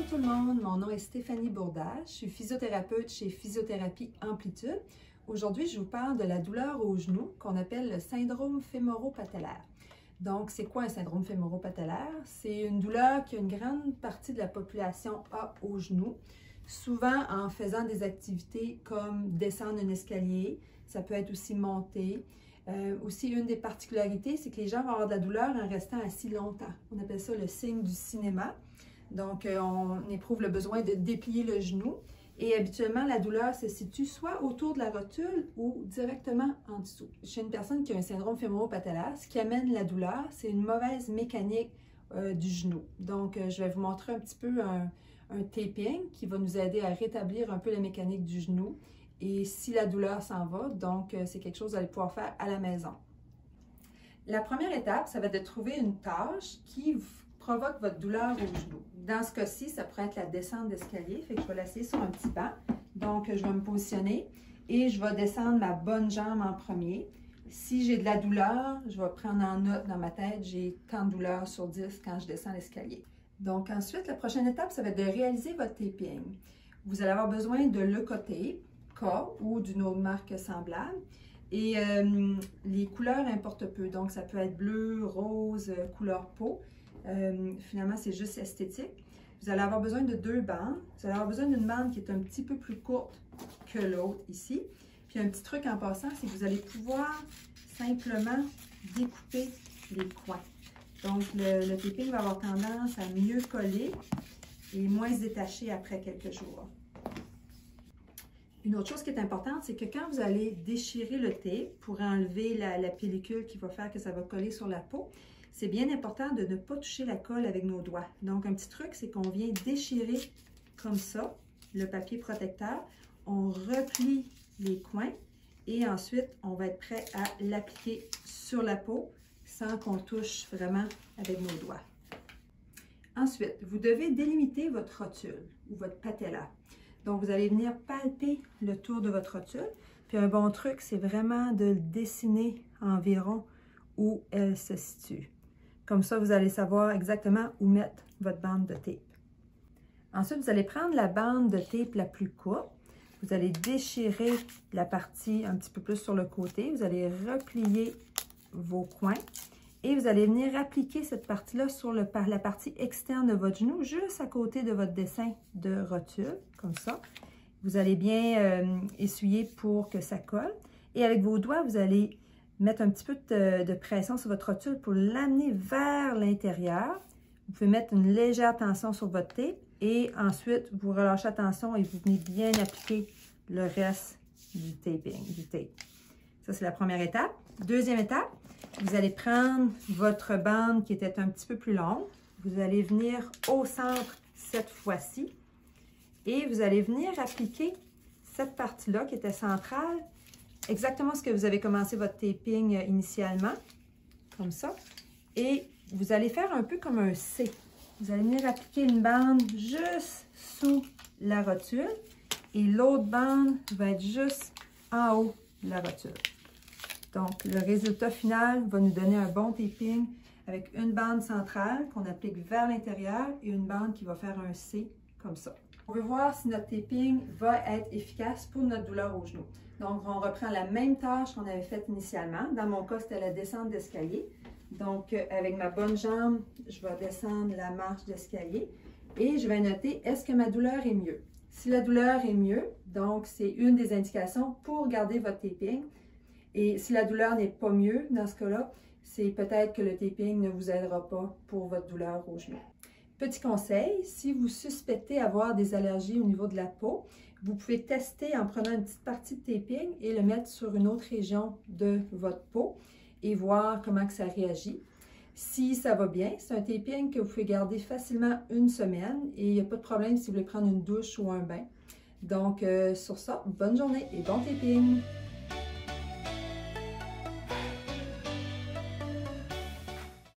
Bonjour tout le monde, mon nom est Stéphanie Bourda, je suis physiothérapeute chez Physiothérapie Amplitude. Aujourd'hui, je vous parle de la douleur au genou qu'on appelle le syndrome fémoro-patellaire. Donc, c'est quoi un syndrome fémoro-patellaire? C'est une douleur qu'une grande partie de la population a au genou, souvent en faisant des activités comme descendre un escalier, ça peut être aussi monter. Aussi, une des particularités, c'est que les gens vont avoir de la douleur en restant assis longtemps. On appelle ça le signe du cinéma. Donc, on éprouve le besoin de déplier le genou. Et habituellement, la douleur se situe soit autour de la rotule ou directement en dessous. Chez une personne qui a un syndrome fémoro-patellaire, ce qui amène la douleur, c'est une mauvaise mécanique du genou. Donc, je vais vous montrer un petit peu un taping qui va nous aider à rétablir un peu la mécanique du genou. Et si la douleur s'en va, donc c'est quelque chose que vous allez pouvoir faire à la maison. La première étape, ça va être de trouver une tâche qui provoque votre douleur au genou. Dans ce cas-ci, ça pourrait être la descente d'escalier, fait que je vais l'essayer sur un petit banc. Donc, je vais me positionner et je vais descendre ma bonne jambe en premier. Si j'ai de la douleur, je vais prendre en note dans ma tête, j'ai tant de douleur sur 10 quand je descends l'escalier. Donc, ensuite, la prochaine étape, ça va être de réaliser votre taping. Vous allez avoir besoin de Leukotape ou d'une autre marque semblable. Et les couleurs importent peu, donc ça peut être bleu, rose, couleur peau. Finalement, c'est juste esthétique. Vous allez avoir besoin de 2 bandes. Vous allez avoir besoin d'une bande qui est un petit peu plus courte que l'autre ici. Puis un petit truc en passant, c'est que vous allez pouvoir simplement découper les coins. Donc, le taping va avoir tendance à mieux coller et moins se détacher après quelques jours. Une autre chose qui est importante, c'est que quand vous allez déchirer le tape pour enlever la pellicule qui va faire que ça va coller sur la peau, c'est bien important de ne pas toucher la colle avec nos doigts. Donc, un petit truc, c'est qu'on vient déchirer comme ça le papier protecteur. On replie les coins et ensuite, on va être prêt à l'appliquer sur la peau sans qu'on touche vraiment avec nos doigts. Ensuite, vous devez délimiter votre rotule ou votre patella. Donc, vous allez venir palper le tour de votre rotule. Puis, un bon truc, c'est vraiment de le dessiner environ où elle se situe. Comme ça, vous allez savoir exactement où mettre votre bande de tape. Ensuite, vous allez prendre la bande de tape la plus courte. Vous allez déchirer la partie un petit peu plus sur le côté. Vous allez replier vos coins. Et vous allez venir appliquer cette partie-là sur la partie externe de votre genou, juste à côté de votre dessin de rotule, comme ça. Vous allez bien essuyer pour que ça colle. Et avec vos doigts, vous allez mettre un petit peu de pression sur votre rotule pour l'amener vers l'intérieur. Vous pouvez mettre une légère tension sur votre tape et ensuite, vous relâchez la tension et vous venez bien appliquer le reste du taping, du tape. Ça, c'est la première étape. Deuxième étape, vous allez prendre votre bande qui était un petit peu plus longue. Vous allez venir au centre cette fois-ci et vous allez venir appliquer cette partie-là qui était centrale, exactement ce que vous avez commencé votre taping initialement, comme ça. Et vous allez faire un peu comme un C. Vous allez venir appliquer une bande juste sous la rotule et l'autre bande va être juste en haut de la rotule. Donc, le résultat final va nous donner un bon taping avec une bande centrale qu'on applique vers l'intérieur et une bande qui va faire un C comme ça. On veut voir si notre taping va être efficace pour notre douleur au genou. Donc, on reprend la même tâche qu'on avait faite initialement. Dans mon cas, c'était la descente d'escalier. Donc, avec ma bonne jambe, je vais descendre la marche d'escalier et je vais noter est-ce que ma douleur est mieux. Si la douleur est mieux, donc c'est une des indications pour garder votre taping. Et si la douleur n'est pas mieux, dans ce cas-là, c'est peut-être que le taping ne vous aidera pas pour votre douleur au genou. Petit conseil, si vous suspectez avoir des allergies au niveau de la peau, vous pouvez tester en prenant une petite partie de taping et le mettre sur une autre région de votre peau et voir comment que ça réagit. Si ça va bien, c'est un taping que vous pouvez garder facilement une semaine et il n'y a pas de problème si vous voulez prendre une douche ou un bain. Donc, sur ça, bonne journée et bon taping!